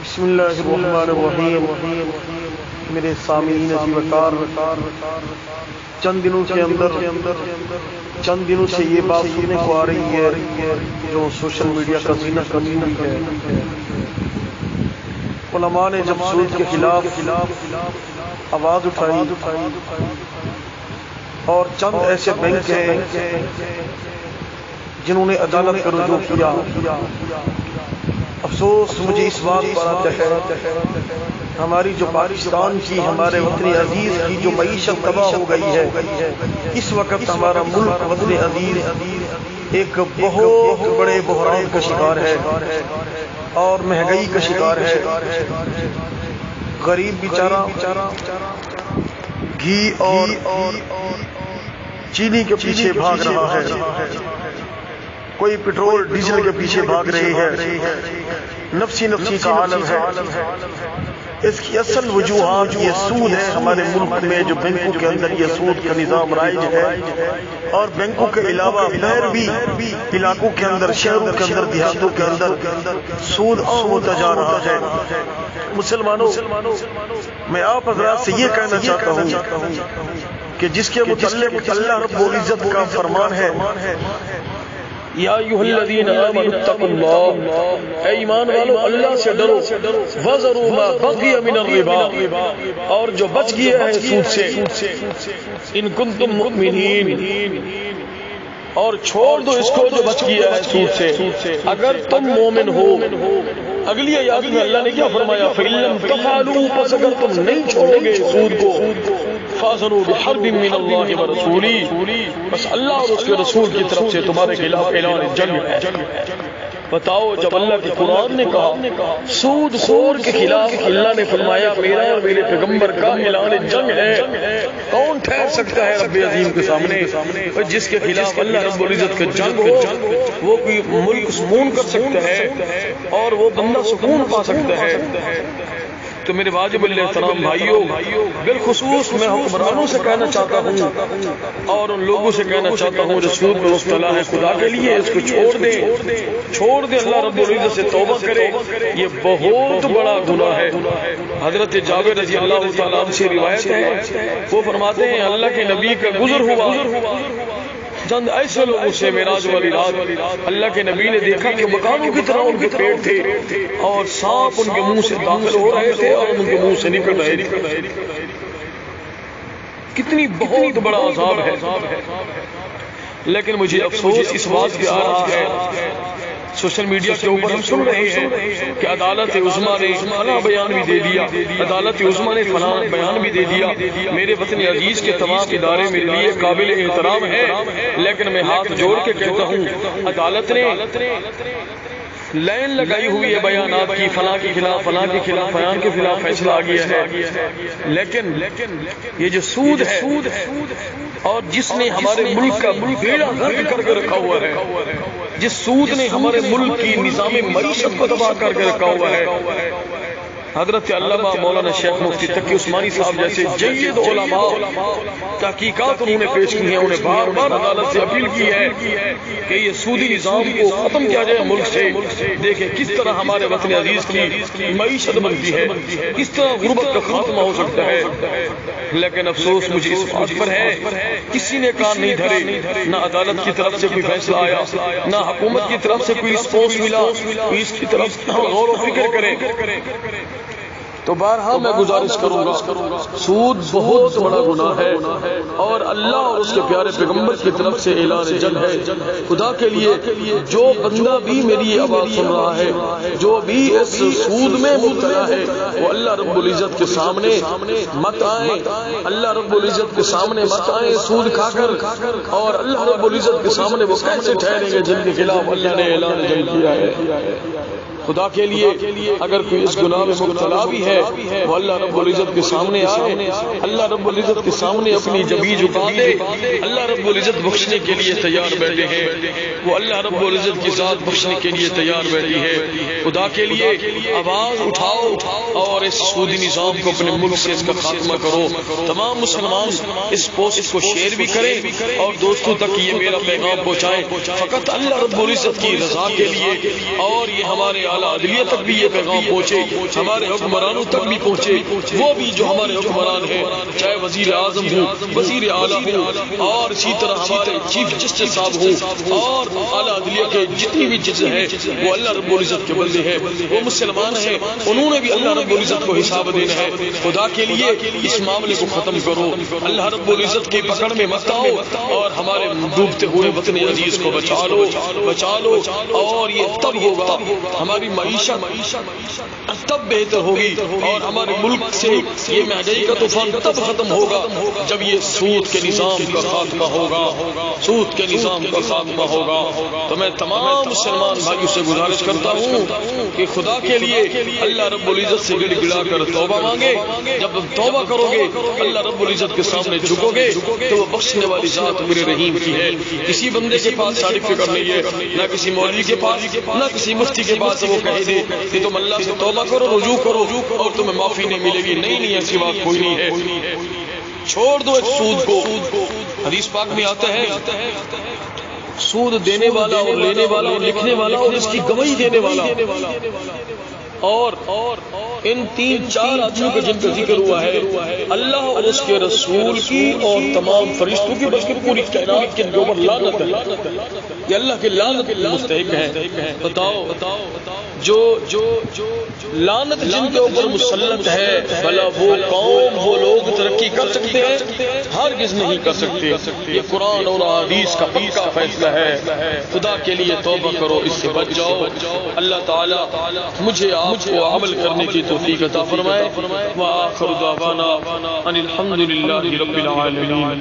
بسم اللہ الرحمن الرحیم۔ میرے سامعین وقار، چند دنوں سے یہ بات سننے کو آ رہی ہے جو سوشل میڈیا کا زینت بنی ہوئی ہے۔ علماء نے جب سود کے خلاف آواز اٹھائی اور چند ایسے بینک ہیں جنہوں نے عدالت کا رجوع کیا، افسوس مجھے اس بات پر آتا ہے ہماری جو پاکستان کی، ہمارے وطن عزیز کی جو معیشت تباہ ہو گئی ہے، اس وقت ہمارا ملک وطن عزیز ایک بہت بڑے بحران کا شکار ہے اور مہنگائی کا شکار ہے۔ غریب بیچارہ گھی اور چینی کے پیچھے بھاگ رہا ہے، کوئی پیٹرول ڈیزل کے پیچھے بھاگ رہی ہے، نفسی کا عالم ہے۔ اس کی اصل وجوہات یہ سود ہے۔ ہمارے ملک میں جو بینکوں کے اندر یہ سود کا نظام رائج ہے، اور بینکوں کے علاوہ باہر بھی علاقوں کے اندر، شہروں کے اندر، دیہاتوں کے اندر سود عام ہوتا جا رہا ہے۔ مسلمانوں، میں آپ حضرات سے یہ کہنا چاہتا ہوں کہ جس کے متعلق اللہ رب العزت کا فرمان ہے، یا ایھا الذین آمنوا اتقوا اللہ، اے ایمان والو اللہ سے ڈرو، وذروا ما بقی من الربا، اور جو بچ گیا ہے سود سے، ان کنتم مؤمنین، اور چھوڑ دو اس کو جو بچ گیا ہے سود سے اگر تم مومن ہو۔ اگلی آیات میں اللہ نے کیا فرمایا؟ فَإِن لَّمْ تَفْعَلُوا، پس اگر تم نہیں چھوڑو گے سود کو، فَأْذَنُوا بِحَرْبٍ مِّنَ اللَّهِ وَرَسُولِهِ، بس اللہ اور اس کے رسول کی طرف سے تمہارے خلاف اعلان جنگ ہے۔ بتاؤ، جب اللہ کے قرآن نے کہا سود خور کے خلاف، اللہ نے فرمایا میرا اور میرے پیغمبر کا اعلان جنگ ہے، کون ٹھہر سکتا ہے رب عظیم کے سامنے؟ جس کے خلاف اللہ رب العزت کا جنگ ہو، وہ کوئی ملک سکون کر سکتا ہے اور وہ بندہ سکون پا سکتا ہے۔ تو میرے واجب الاحترام بھائیوں، بالخصوص میں حکمرانوں سے کہنا چاہتا ہوں اور ان لوگوں سے کہنا چاہتا ہوں جو سود میں مبتلا ہے، خدا کے لیے اس کو چھوڑ دیں، اللہ رب العزت سے توبہ کرے، یہ بہت بڑا گناہ ہے۔ حضرت جابر رضی اللہ تعالیٰ عنہ سے روایت ہے، وہ فرماتے ہیں اللہ کے نبی کا گزر ہوا، چند ایسے لوگوں سے معراج والی رات اللہ کے نبی نے دیکھا کہ مکانوں کی طرح ان کے پیٹ تھے اور سانپ ان کے منہ سے داخل ہو رہے تھے اور ان کے منہ سے نکل رہے تھے۔ کتنی بہت بڑا عذاب ہے۔ لیکن مجھے افسوس اس بات پہ آ رہا ہے، سوشل میڈیا کے اوپر ہم سن رہے ہیں کہ عدالت عظمیٰ نے فلاں بیان بھی دے دیا، عدالت عظمیٰ نے فلاں بیان بھی دے دیا۔ میرے وطن عزیز کے تمام ادارے میرے لیے قابل احترام ہیں، لیکن میں ہاتھ جوڑ کے کہتا ہوں عدالت نے لائن لگائی ہوئی ہے بیانات کی، فلاں کے خلاف، فلاں کے خلاف، فلاں کے خلاف فیصلہ آ گیا ہے، لیکن یہ جو سود ہے اور جس نے ہمارے ملک کا بیڑا غرق کر کے رکھا ہوا ہے، جس سود نے ہمارے ملک کی نظام معیشت کو تباہ کر کے رکھا ہوا ہے، حضرت علامہ مولانا شیخ مفتی تقی عثمانی صاحب جیسے جید علماء تحقیقات انہوں نے پیش کی ہیں، انہیں بار بار عدالت سے اپیل کی ہے کہ یہ سودی نظام کو ختم کیا جائے ملک سے۔ دیکھیں کس طرح ہمارے وطن عزیز کی معیشت بنتی ہے، کس طرح غربت کا خاتمہ ہو سکتا ہے۔ لیکن افسوس مجھے اس بات پر ہے کسی نے کان نہیں دھرے، نہ عدالت کی طرف سے کوئی فیصلہ آیا، نہ حکومت کی طرف سے کوئی رسپانس ملا، اس کی طرف غور و فکر کریں۔ تو بہرحال میں گزارش کروں گا، سود بہت بڑا گناہ ہے اور اللہ اور اس کے پیارے پیغمبر کی طرف سے اعلان جنگ ہے۔ خدا کے لیے جو بندہ بھی میری آواز سن رہا ہے، جو بھی اس سود میں مبتلا ہے، وہ اللہ رب العزت کے سامنے مت آئیں، اللہ رب العزت کے سامنے مت آئیں سود کھا کر، اور اللہ رب العزت کے سامنے وہ کیسے ٹھہریں گے جن کے خلاف اللہ نے اعلان جنگ کیا ہے۔ خدا کے لیے اگر کوئی اس گناہ میں مبتلا بھی ہے، وہ اللہ رب العزت کے سامنے آئے، اللہ رب العزت کے سامنے اپنی جبیں جھکا دے، اللہ رب العزت بخشنے کے لیے تیار بیٹھے ہیں، وہ اللہ رب العزت کی ذات بخشنے کے لیے تیار بیٹھی ہے۔ خدا کے لیے آواز اٹھاؤ اور اس سودی نظام کو اپنے ملک سے اس کا خاتمہ کرو۔ تمام مسلمان اس پوسٹ کو شیئر بھی کریں اور دوستوں تک یہ میرا پیغام پہنچائیں، فقط اللہ رب العزت کی رضا کے لیے، اور یہ ہمارے اعلیٰ عدلیہ تک بھی یہ پیغام پہنچے، ہمارے حکمرانوں تک بھی پہنچے، وہ بھی جو ہمارے حکمران ہیں، چاہے وزیر اعظم ہو، وزیر اعلیٰ ہو، اور اسی طرح ہمارے چیف جسٹس صاحب ہو، اور اعلیٰ عدلیہ کے جتنی بھی جج ہیں وہ اللہ رب العزت کے بندے ہیں، وہ مسلمان ہیں، انہوں نے بھی اللہ رب العزت کو حساب دینا ہے۔ خدا کے لیے اس معاملے کو ختم کرو، اللہ رب العزت کی پکڑ میں مت آؤ، اور ہمارے ڈوبتے ہوئے وطن عزیز کو بچا لو، بچا لو، اور یہ تب ہوگا ہماری معیشت تب بہتر ہوگی، اور ہمارے ملک سے یہ مہنگائی کا طوفان تب ختم ہوگا جب یہ سود کے نظام کا خاتمہ ہوگا، سود کے نظام کا خاتمہ ہوگا۔ تو میں تمام مسلمان بھائیوں سے گزارش کرتا ہوں کہ خدا کے لیے اللہ رب العزت سے گڑ گڑا کر توبہ مانگے۔ جب تم توبہ کرو گے، اللہ رب العزت کے سامنے جھکو گے، تو وہ بخشنے والی ذات میرے رحیم کی ہے۔ کسی بندے کے پاس سرٹیفکیٹ نہیں ہے، نہ کسی مولوی کے پاس، نہ کسی مفتی کے پاس وہ کہہ دے کہ تم اللہ سے توبہ کرو، رجوع کرو اور تمہیں معافی نہیں ملے گی۔ نہیں، ایسی بات کوئی نہیں ہے۔ چھوڑ دو ایک سود کو۔ حدیث پاک میں آتا ہے سود دینے والا اور لینے والا اور لکھنے والا اور اس کی گواہی دینے والا، اور ان تین چار آدمیوں کے جن کا ذکر ہوا ہے، اللہ اور اس کے رسول کی اور تمام فرشتوں کی، بلکہ پوری کائنات کے اوپر لعنت ہے، یہ اللہ کے لعنت کے مستحق ہے۔ بتاؤ جو لعنت جن کے اوپر مسلط ہے، بھلا وہ قوم، وہ لوگ ترقی کر سکتے ہیں؟ ہرگز نہیں کر سکتے۔ یہ قرآن اور حدیث کا پکا فیصلہ ہے۔ خدا کے لیے توبہ کرو، اس سے بچ جاؤ۔ اللہ تعالی مجھے آپ کو عمل کرنے کی توفیق عطا فرمائے۔ وآخر دعوانا ان الحمد للہ رب العالمین۔